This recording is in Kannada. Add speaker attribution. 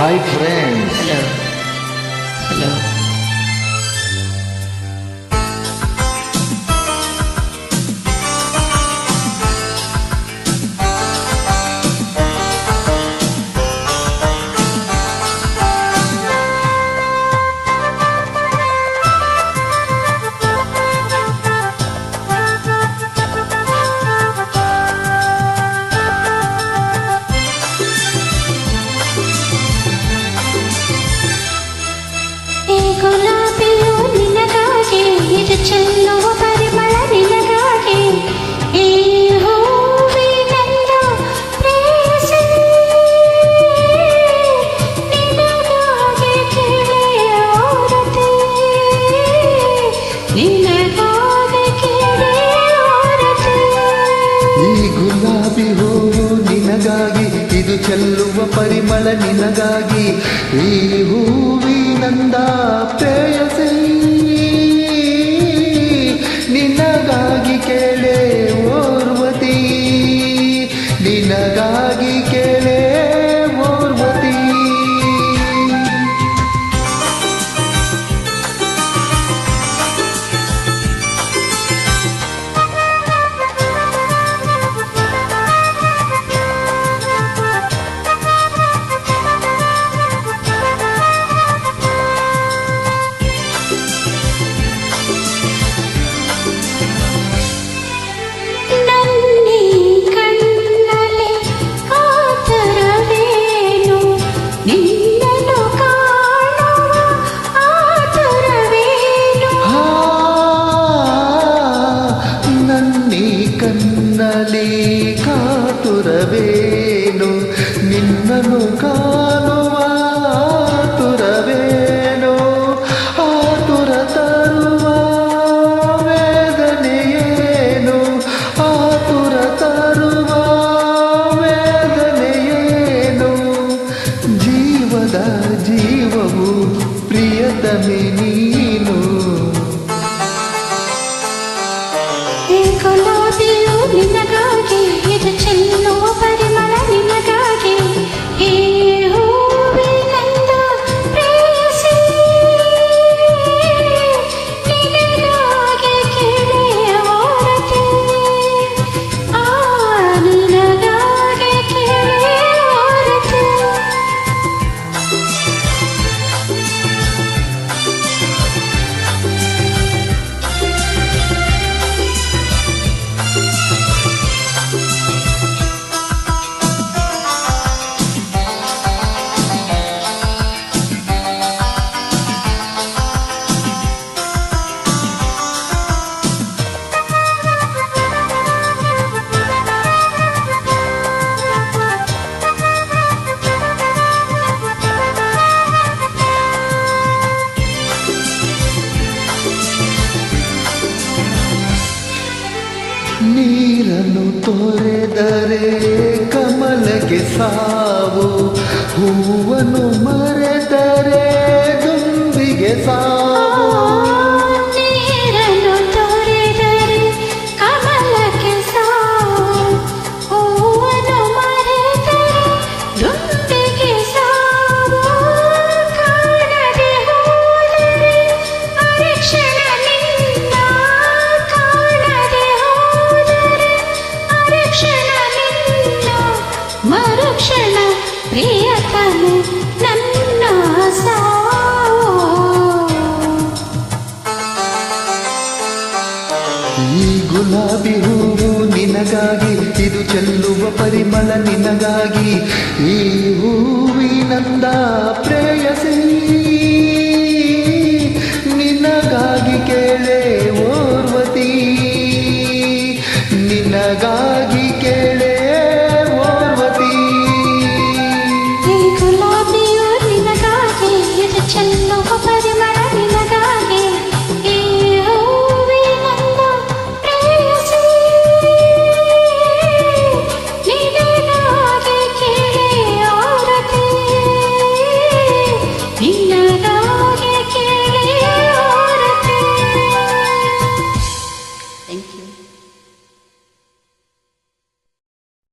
Speaker 1: Hi friends.
Speaker 2: Hello. Hello.
Speaker 3: ಗುಲಾಬಿಯು ನಿನಗಾಗಿ ಇದು ಚೆಲ್ಲುವ ಪರಿಮಳ ನಿನಗಾಗಿ ಈ ಹೂವಿನಂದು ಪ್ರೇಯಸಿ ನಿನಗಾಗಿ ಕೇಳಿಯೋರತೆ ನಿನಗಾಗಿ ಕೇಳಿಯೋರತೆ
Speaker 1: ಈ ಗುಲಾಬಿ ಹೂವು ನಿನಗಾಗಿ ಇದು ಚೆಲ್ಲುವ ಪರಿಮಳ ನಿನಗಾಗಿ ಈ ಹೂವಿನಂದ ಪ್ರೇಯಸಿ ನಿನಗಾಗಿ ಕೇಳೆ ಓರ್ವತಿ ನಿನಗಾಗಿ ಕೇಳೆ ಓರ್ವತಿ
Speaker 3: ನನ್ನಿ ಕಣ್ಣಲ್ಲಿ ಆತರವೇನು ನಿನ್ನನ್ನು ಕಾಣುವ ಆತರವೇನು
Speaker 1: ನನ್ನಿ ಕಣ್ಣಲ್ಲಿ ಕಾತುರವೇನು ನಿನ್ನನು ಕಾಣುವ ಆತುರವೇನು ಆತುರ ತರುವ ವೇದನೆಯೇನು ಆತುರ ತರುವ ವೇದನೆಯೇನು ಜೀವದ ಜೀವವು ಪ್ರಿಯತಮೆ ನೀನು
Speaker 3: ಈ ಗುಲಾಬಿಯು ನಿನಗಾಗಿ ಇದು ಚೆಲ್ಲುವ ಪರಿಮಳ ನಿನಗಾಗಿ ಈ ಹೂವಿನಂದು ಪ್ರೇಯಸಿ ನಿನಗಾಗಿ ಕೇಳಿಯೋರತೆ ನಿನಗಾಗಿ ಕೇಳಿಯೋರತೆ
Speaker 1: ನೀರನ್ನು ತೊರೆದರೆ ಕಮಲಕ್ಕೆ ಸಾವು ಹೂವನ್ನು ಮರೆತರೆ ದುಂಬಿಗೆ ಸಾವು
Speaker 3: ನೀರನ್ನು ತೊರೆದರೆ ಕಮಲಕ್ಕೆ ಸಾವು ಹೂವನ್ನು ಮರೆತರೆ ದುಂಬಿಗೆ ಸಾವು ಕಾಣದೆ ಹೋದರೆ ಅರಕ್ಷಣ ನಿನ್ನ ಕಾಣದೆ ಹೋದರೆ ಅರಕ್ಷಣ ನಿನ್ನ ಮರುಕ್ಷಣ ಪ್ರಿಯತಮೆ ನನ್ನ ಸಾವು
Speaker 1: ಈ ಗುಲಾಬಿ ಹೂವು ನಿನಗಾಗಿ ಇದು ಚೆಲ್ಲುವ ಪರಿಮಳ ನಿನಗಾಗಿ ಈ ಹೂವಿನಂದ ಪ್ರೇಯಸಿ